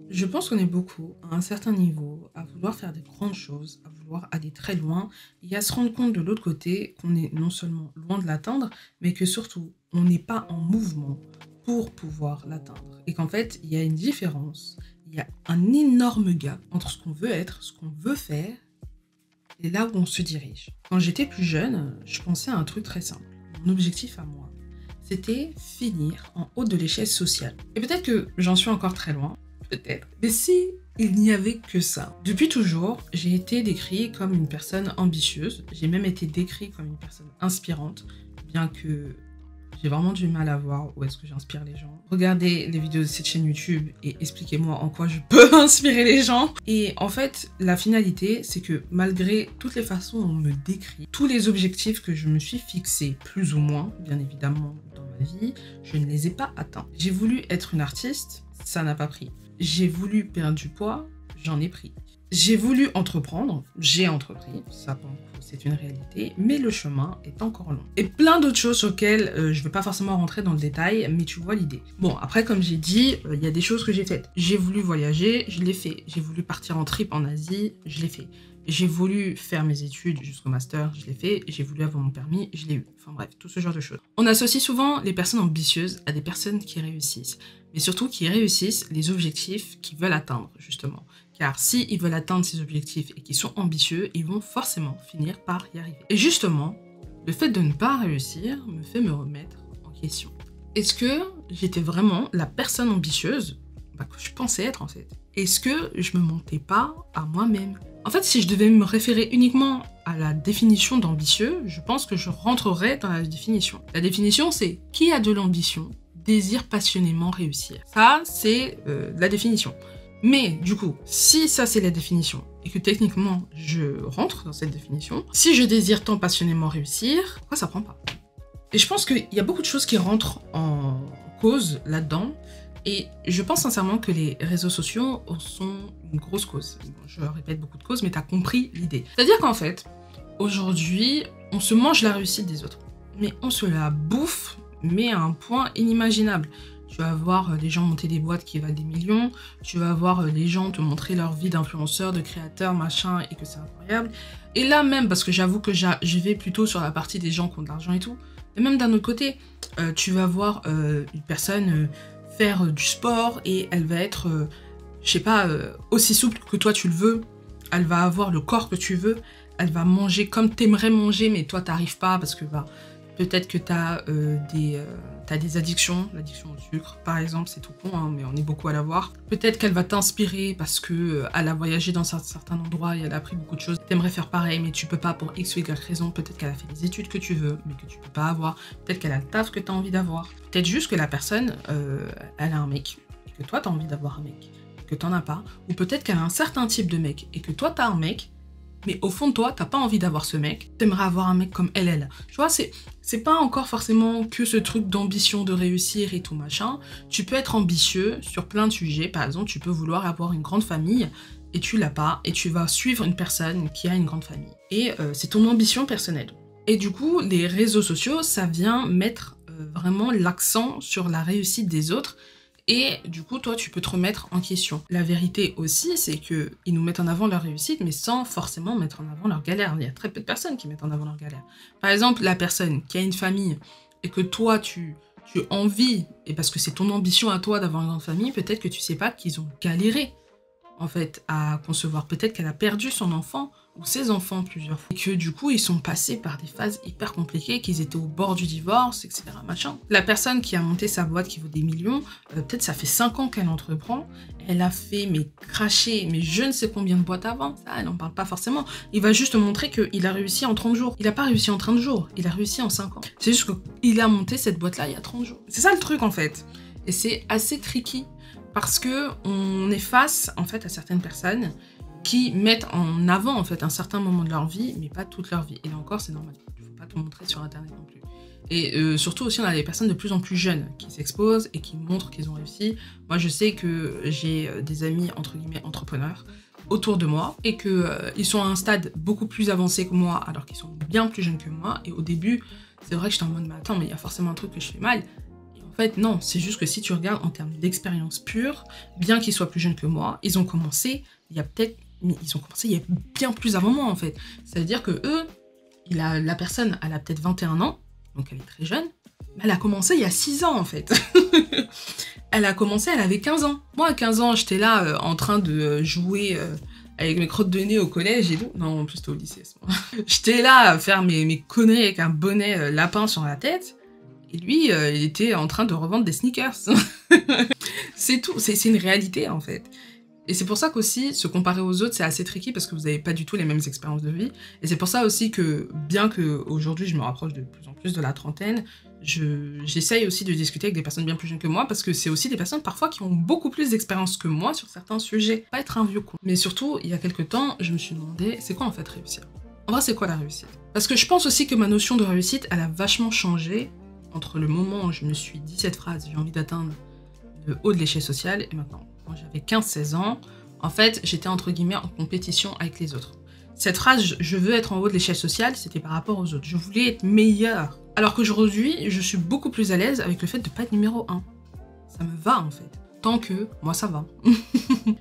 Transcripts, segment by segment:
Je pense qu'on est beaucoup, à un certain niveau, à vouloir faire des grandes choses, à vouloir aller très loin et à se rendre compte de l'autre côté qu'on est non seulement loin de l'atteindre, mais que surtout, on n'est pas en mouvement pour pouvoir l'atteindre. Et qu'en fait, il y a une différence, il y a un énorme gap entre ce qu'on veut être, ce qu'on veut faire et là où on se dirige. Quand j'étais plus jeune, je pensais à un truc très simple. Mon objectif à moi, c'était finir en haut de l'échelle sociale. Et peut-être que j'en suis encore très loin, peut-être. Mais si il n'y avait que ça. Depuis toujours, j'ai été décrit comme une personne ambitieuse. J'ai même été décrit comme une personne inspirante, bien que j'ai vraiment du mal à voir où est-ce que j'inspire les gens. Regardez les vidéos de cette chaîne YouTube et expliquez-moi en quoi je peux inspirer les gens. Et en fait, la finalité, c'est que malgré toutes les façons dont on me décrit, tous les objectifs que je me suis fixés, plus ou moins, bien évidemment, dans ma vie, je ne les ai pas atteints. J'ai voulu être une artiste, ça n'a pas pris. J'ai voulu perdre du poids, j'en ai pris. J'ai voulu entreprendre, j'ai entrepris, ça pour le coup c'est une réalité, mais le chemin est encore long. Et plein d'autres choses sur lesquelles je ne vais pas forcément rentrer dans le détail, mais tu vois l'idée. Bon, après comme j'ai dit, il y a des choses que j'ai faites. J'ai voulu voyager, je l'ai fait. J'ai voulu partir en trip en Asie, je l'ai fait. J'ai voulu faire mes études jusqu'au master, je l'ai fait. J'ai voulu avoir mon permis, je l'ai eu. Enfin bref, tout ce genre de choses. On associe souvent les personnes ambitieuses à des personnes qui réussissent, mais surtout qui réussissent les objectifs qu'ils veulent atteindre, justement. Car s'ils veulent atteindre ces objectifs et qu'ils sont ambitieux, ils vont forcément finir par y arriver. Et justement, le fait de ne pas réussir me fait me remettre en question. Est-ce que j'étais vraiment la personne ambitieuse que je pensais être en fait? Est-ce que je me mentais pas à moi-même? En fait, si je devais me référer uniquement à la définition d'ambitieux, je pense que je rentrerais dans la définition. La définition, c'est qui a de l'ambition, désire passionnément réussir. Ça, c'est la définition. Mais du coup, si ça c'est la définition, et que techniquement je rentre dans cette définition, si je désire tant passionnément réussir, pourquoi ça prend pas? Et je pense qu'il y a beaucoup de choses qui rentrent en cause là-dedans, et je pense sincèrement que les réseaux sociaux sont une grosse cause. Bon, je répète beaucoup de causes, mais t'as compris l'idée. C'est-à-dire qu'en fait, aujourd'hui, on se mange la réussite des autres, mais on se la bouffe, mais à un point inimaginable. Tu vas voir des gens monter des boîtes qui valent des millions, tu vas voir des gens te montrer leur vie d'influenceur, de créateur, machin, et que c'est incroyable. Et là même, parce que j'avoue que je vais plutôt sur la partie des gens qui ont de l'argent et tout, et même d'un autre côté, tu vas voir une personne faire du sport et elle va être, je sais pas, aussi souple que toi tu le veux, elle va avoir le corps que tu veux, elle va manger comme t'aimerais manger, mais toi t'arrives pas parce que bah, peut-être que tu as des addictions, l'addiction au sucre par exemple, c'est tout con, hein, mais on est beaucoup à l'avoir. Peut-être qu'elle va t'inspirer parce que elle a voyagé dans certains endroits et elle a appris beaucoup de choses. T'aimerais faire pareil, mais tu peux pas pour X ou Y raison. Peut-être qu'elle a fait les études que tu veux, mais que tu peux pas avoir. Peut-être qu'elle a le taf que tu as envie d'avoir. Peut-être juste que la personne, elle a un mec, et que toi tu as envie d'avoir un mec, et que t'en as pas. Ou peut-être qu'elle a un certain type de mec, et que toi tu as un mec, mais au fond de toi, t'as pas envie d'avoir ce mec, t'aimerais avoir un mec comme elle. Tu vois, c'est pas encore forcément que ce truc d'ambition, de réussir et tout machin. Tu peux être ambitieux sur plein de sujets. Par exemple, tu peux vouloir avoir une grande famille et tu l'as pas, et tu vas suivre une personne qui a une grande famille. Et c'est ton ambition personnelle. Et du coup, les réseaux sociaux, ça vient mettre vraiment l'accent sur la réussite des autres. Et du coup, toi, tu peux te remettre en question. La vérité aussi, c'est qu'ils nous mettent en avant leur réussite, mais sans forcément mettre en avant leur galère. Il y a très peu de personnes qui mettent en avant leur galère. Par exemple, la personne qui a une famille et que toi, tu envies, et parce que c'est ton ambition à toi d'avoir une grande famille, peut-être que tu sais pas qu'ils ont galéré, en fait, à concevoir. Peut-être qu'elle a perdu son enfant ou ses enfants plusieurs fois. Et que du coup, ils sont passés par des phases hyper compliquées, qu'ils étaient au bord du divorce, etc. Machin. La personne qui a monté sa boîte qui vaut des millions, peut-être ça fait 5 ans qu'elle entreprend, elle a fait, mais cracher, mais je ne sais combien de boîtes avant. Ça, elle n'en parle pas forcément. Il va juste te montrer qu'il a réussi en 30 jours. Il n'a pas réussi en 30 jours, il a réussi en 5 ans. C'est juste qu'il a monté cette boîte-là il y a 30 jours. C'est ça le truc, en fait. Et c'est assez tricky. Parce que on est face en fait à certaines personnes qui mettent en avant en fait un certain moment de leur vie, mais pas toute leur vie. Et là encore, c'est normal. Il ne faut pas tout montrer sur internet non plus. Et surtout aussi, on a des personnes de plus en plus jeunes qui s'exposent et qui montrent qu'ils ont réussi. Moi, je sais que j'ai des amis entre guillemets entrepreneurs autour de moi et que ils sont à un stade beaucoup plus avancé que moi, alors qu'ils sont bien plus jeunes que moi. Et au début, c'est vrai que j'étais en mode mais attends, mais il y a forcément un truc que je fais mal. En fait, non, c'est juste que si tu regardes en termes d'expérience pure, bien qu'ils soient plus jeunes que moi, ils ont commencé il y a bien plus avant moi, en fait. Ça veut dire que eux, la personne, elle a peut-être 21 ans, donc elle est très jeune, mais elle a commencé il y a 6 ans, en fait. Elle a commencé, elle avait 15 ans. Moi, à 15 ans, j'étais là en train de jouer avec mes crottes de nez au collège et tout. Non, en plus, c'était au lycée, ce moment. J'étais là à faire mes conneries avec un bonnet lapin sur la tête. Et lui, il était en train de revendre des sneakers. C'est tout, c'est une réalité, en fait. Et c'est pour ça qu'aussi, se comparer aux autres, c'est assez tricky parce que vous n'avez pas du tout les mêmes expériences de vie. Et c'est pour ça aussi que, bien qu'aujourd'hui je me rapproche de plus en plus de la trentaine, j'essaye aussi de discuter avec des personnes bien plus jeunes que moi parce que c'est aussi des personnes parfois qui ont beaucoup plus d'expérience que moi sur certains sujets. Pas être un vieux con. Mais surtout, il y a quelques temps, je me suis demandé, c'est quoi en fait réussir? En vrai, c'est quoi la réussite? Parce que je pense aussi que ma notion de réussite, elle a vachement changé entre le moment où je me suis dit cette phrase, j'ai envie d'atteindre le haut de l'échelle sociale, et maintenant. Quand j'avais 15-16 ans, en fait, j'étais entre guillemets en compétition avec les autres. Cette phrase, je veux être en haut de l'échelle sociale, c'était par rapport aux autres. Je voulais être meilleure. Alors qu'aujourd'hui, je suis beaucoup plus à l'aise avec le fait de ne pas être numéro 1. Ça me va, en fait. Tant que, moi, ça va.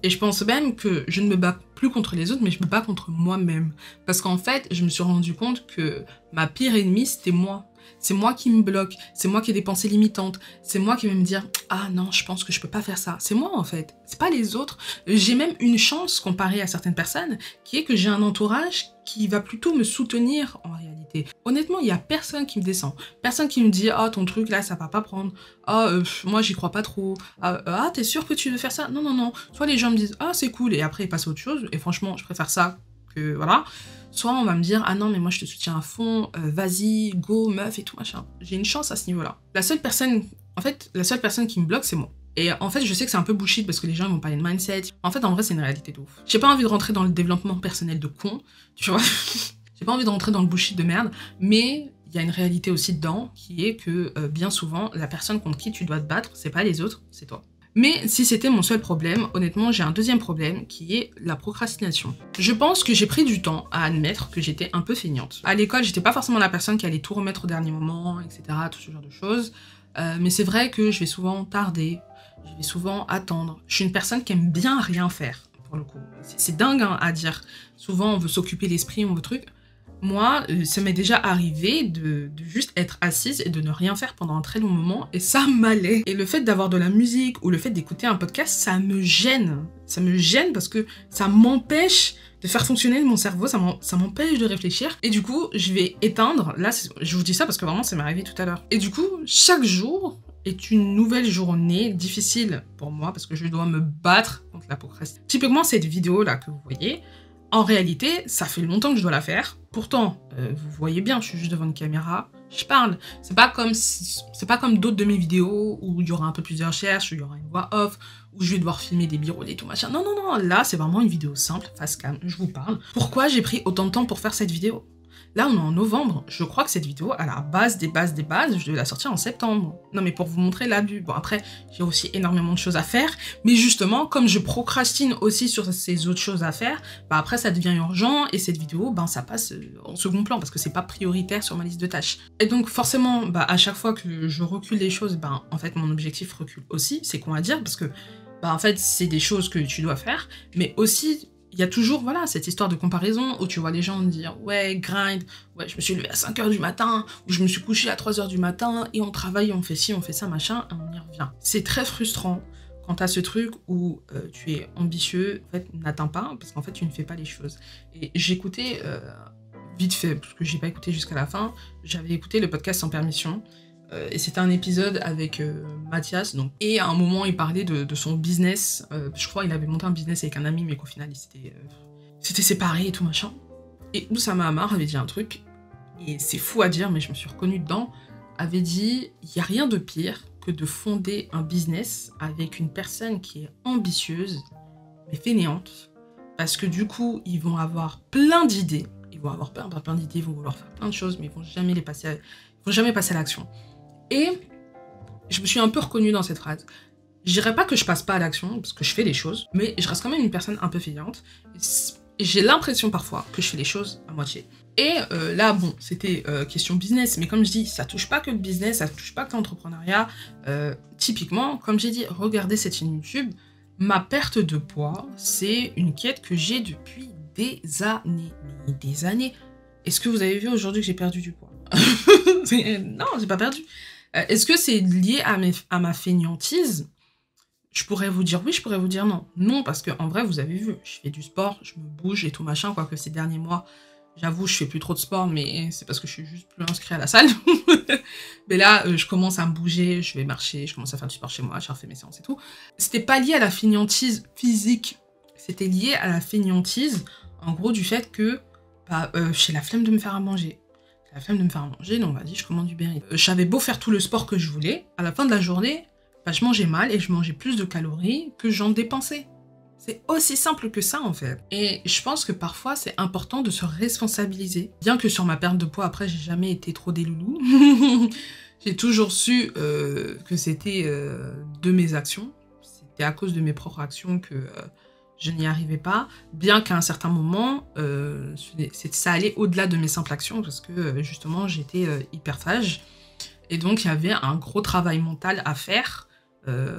Et je pense même que je ne me bats plus contre les autres, mais je me bats contre moi-même. Parce qu'en fait, je me suis rendu compte que ma pire ennemie, c'était moi. C'est moi qui me bloque, c'est moi qui ai des pensées limitantes, c'est moi qui vais me dire « Ah non, je pense que je peux pas faire ça ». C'est moi en fait, c'est pas les autres. J'ai même une chance comparée à certaines personnes, qui est que j'ai un entourage qui va plutôt me soutenir en réalité. Honnêtement, il y a personne qui me descend. Personne qui me dit « Ah, ton truc là, ça va pas prendre. Ah, moi j'y crois pas trop. Ah, t'es sûr que tu veux faire ça ?» Non, non, non. Soit les gens me disent « Ah, c'est cool » et après ils passent à autre chose. Et franchement, je préfère ça que voilà. Soit on va me dire « Ah non, mais moi je te soutiens à fond, vas-y, go, meuf et tout machin ». J'ai une chance à ce niveau-là. La seule personne qui me bloque, c'est moi. Et en fait, je sais que c'est un peu bullshit parce que les gens ils vont parler de mindset. En fait, en vrai, c'est une réalité de ouf. J'ai pas envie de rentrer dans le développement personnel de con, tu vois. J'ai pas envie de rentrer dans le bullshit de merde, mais il y a une réalité aussi dedans qui est que bien souvent, la personne contre qui tu dois te battre, c'est pas les autres, c'est toi. Mais si c'était mon seul problème, honnêtement, j'ai un deuxième problème qui est la procrastination. Je pense que j'ai pris du temps à admettre que j'étais un peu feignante. À l'école, j'étais pas forcément la personne qui allait tout remettre au dernier moment, etc., tout ce genre de choses. Mais c'est vrai que je vais souvent tarder, je vais souvent attendre. Je suis une personne qui aime bien rien faire, pour le coup. C'est dingue hein, à dire. Souvent, on veut s'occuper l'esprit, on veut truc. Moi, ça m'est déjà arrivé de juste être assise et de ne rien faire pendant un très long moment, et ça m'allait. Et le fait d'avoir de la musique ou le fait d'écouter un podcast, ça me gêne. Ça me gêne parce que ça m'empêche de faire fonctionner mon cerveau, ça m'empêche de réfléchir. Et du coup, je vais éteindre. Là, je vous dis ça parce que vraiment, ça m'est arrivé tout à l'heure. Et du coup, chaque jour est une nouvelle journée difficile pour moi parce que je dois me battre contre la procrastination. Typiquement, cette vidéo-là que vous voyez, en réalité, ça fait longtemps que je dois la faire. Pourtant, vous voyez bien, je suis juste devant une caméra, je parle. C'est pas comme d'autres de mes vidéos où il y aura un peu plus de recherche, où il y aura une voix off, où je vais devoir filmer des b-rolls et tout machin. Non, non, non, là, c'est vraiment une vidéo simple, face cam, je vous parle. Pourquoi j'ai pris autant de temps pour faire cette vidéo ? Là, on est en novembre. Je crois que cette vidéo, à la base des bases, je devais la sortir en septembre. Non, mais pour vous montrer l'abus. Bon, après, j'ai aussi énormément de choses à faire. Mais justement, comme je procrastine aussi sur ces autres choses à faire, bah après, ça devient urgent. Et cette vidéo, ben, ça passe en second plan parce que c'est pas prioritaire sur ma liste de tâches. Et donc, forcément, bah, à chaque fois que je recule les choses, ben, en fait, mon objectif recule aussi. C'est con à dire parce que, bah, en fait, c'est des choses que tu dois faire. Mais aussi, il y a toujours, voilà, cette histoire de comparaison où tu vois les gens dire « Ouais, grind, ouais, je me suis levé à 5h du matin, ou je me suis couché à 3h du matin, et on travaille, on fait ci, on fait ça, machin, et on y revient. » C'est très frustrant quand t'as ce truc où tu es ambitieux, en fait, n'atteins pas, parce qu'en fait, tu ne fais pas les choses. Et j'écoutais, vite fait, parce que j'ai pas écouté jusqu'à la fin, j'avais écouté le podcast Sans Permission, et c'était un épisode avec Mathias, donc. Et à un moment, il parlait de son business. Je crois qu'il avait monté un business avec un ami, mais qu'au final, ils s'étaient séparés et tout machin. Et Oussama Hamar avait dit un truc, et c'est fou à dire, mais je me suis reconnue dedans, avait dit « Il n'y a rien de pire que de fonder un business avec une personne qui est ambitieuse, mais fainéante, parce que du coup, ils vont avoir plein d'idées, ils vont avoir plein d'idées, ils vont vouloir faire plein de choses, mais ils vont jamais passer à l'action. » Et je me suis un peu reconnue dans cette phrase. Je dirais pas que je passe pas à l'action, parce que je fais des choses, mais je reste quand même une personne un peu feignante. Et j'ai l'impression parfois que je fais les choses à moitié. Et là, bon, c'était question business, mais comme je dis, ça touche pas que le business, ça touche pas que l'entrepreneuriat. Typiquement, comme j'ai dit, regardez cette chaîne YouTube, ma perte de poids, c'est une quête que j'ai depuis des années. Mais des années. Est-ce que vous avez vu aujourd'hui que j'ai perdu du poids? Non, j'ai pas perdu. Est-ce que c'est lié à ma fainéantise? Je pourrais vous dire oui, je pourrais vous dire non. Non, parce que en vrai, vous avez vu, je fais du sport, je me bouge et tout machin, quoique ces derniers mois, j'avoue, je fais plus trop de sport, mais c'est parce que je suis juste plus inscrite à la salle. Mais là, je commence à me bouger, je vais marcher, je commence à faire du sport chez moi, j'ai refait mes séances et tout. C'était pas lié à la fainéantise physique, c'était lié à la fainéantise, en gros, du fait que j'ai la flemme de me faire à manger. J'ai la flemme de me faire à manger, donc vas-y, je commande du Uber Eats. J'avais beau faire tout le sport que je voulais, à la fin de la journée, je mangeais mal et je mangeais plus de calories que j'en dépensais. C'est aussi simple que ça, en fait. Et je pense que parfois, c'est important de se responsabiliser. Bien que sur ma perte de poids, après, j'ai jamais été trop des loulous. J'ai toujours su que c'était de mes actions. C'était à cause de mes propres actions que je n'y arrivais pas. Bien qu'à un certain moment, ça allait au-delà de mes simples actions parce que, justement, j'étais hyperphage. Et donc, il y avait un gros travail mental à faire.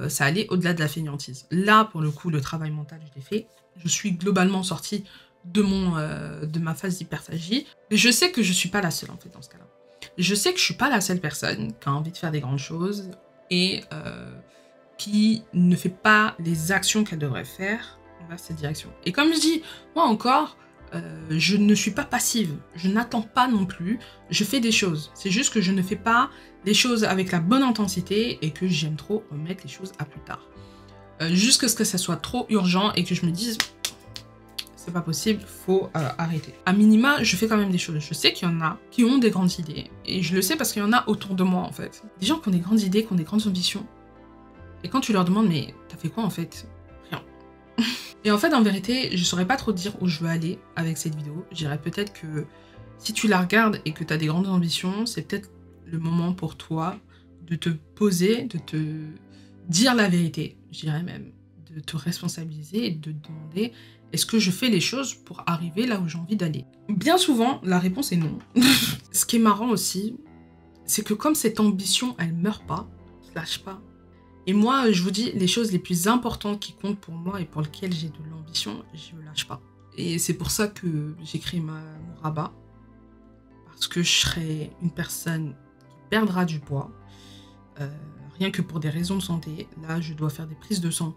Ça allait au-delà de la fainéantise. Là, pour le coup, le travail mental, je l'ai fait. Je suis globalement sortie de ma phase d'hyperphagie. Mais je sais que je suis pas la seule, en fait, dans ce cas-là. Je sais que je suis pas la seule personne qui a envie de faire des grandes choses et qui ne fait pas les actions qu'elle devrait faire envers cette direction. Et comme je dis, moi encore, je ne suis pas passive. Je n'attends pas non plus. Je fais des choses. C'est juste que je ne fais pas les choses avec la bonne intensité et que j'aime trop remettre les choses à plus tard. Jusqu'à ce que ça soit trop urgent et que je me dise c'est pas possible, faut arrêter. À minima, je fais quand même des choses. Je sais qu'il y en a qui ont des grandes idées et je le sais parce qu'il y en a autour de moi en fait. Des gens qui ont des grandes idées, qui ont des grandes ambitions. Et quand tu leur demandes mais t'as fait quoi en fait? Rien. Et en fait, en vérité, je saurais pas trop dire où je veux aller avec cette vidéo. Je dirais peut-être que si tu la regardes et que tu as des grandes ambitions, c'est peut-être le moment pour toi de te poser, de te dire la vérité, je dirais même, de te responsabiliser et de te demander est-ce que je fais les choses pour arriver là où j'ai envie d'aller? Bien souvent, la réponse est non. Ce qui est marrant aussi, c'est que comme cette ambition, elle meurt pas, elle lâche pas. Et moi, je vous dis, les choses les plus importantes qui comptent pour moi et pour lesquelles j'ai de l'ambition, je ne lâche pas. Et c'est pour ça que j'ai créé mon rabat. Parce que je serai une personne qui perdra du poids. Rien que pour des raisons de santé. Là, je dois faire des prises de sang.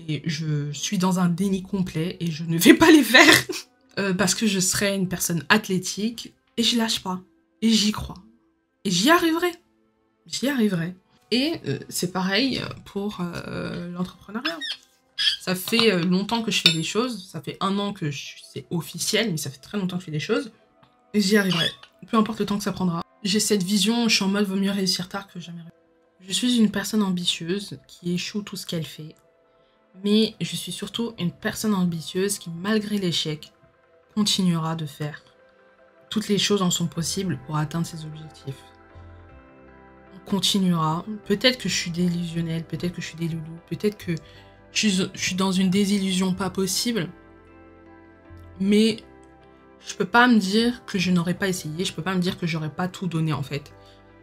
Et je suis dans un déni complet et je ne vais pas les faire. Parce que je serai une personne athlétique. Et je lâche pas. Et j'y crois. Et j'y arriverai. J'y arriverai. Et c'est pareil pour l'entrepreneuriat. Ça fait longtemps que je fais des choses. Ça fait 1 an que c'est officiel, mais ça fait très longtemps que je fais des choses. Et j'y arriverai. Peu importe le temps que ça prendra. J'ai cette vision, je suis en mode vaut mieux réussir tard que jamais réussir. Je suis une personne ambitieuse qui échoue tout ce qu'elle fait. Mais je suis surtout une personne ambitieuse qui, malgré l'échec, continuera de faire toutes les choses en son possible pour atteindre ses objectifs. Continuera. Peut-être que je suis délusionnelle, peut-être que je suis des loulous, peut-être que je suis dans une désillusion pas possible, mais je peux pas me dire que je n'aurais pas essayé, je peux pas me dire que j'aurais pas tout donné en fait.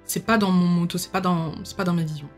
C'est pas dans mon motto, c'est pas dans ma vision.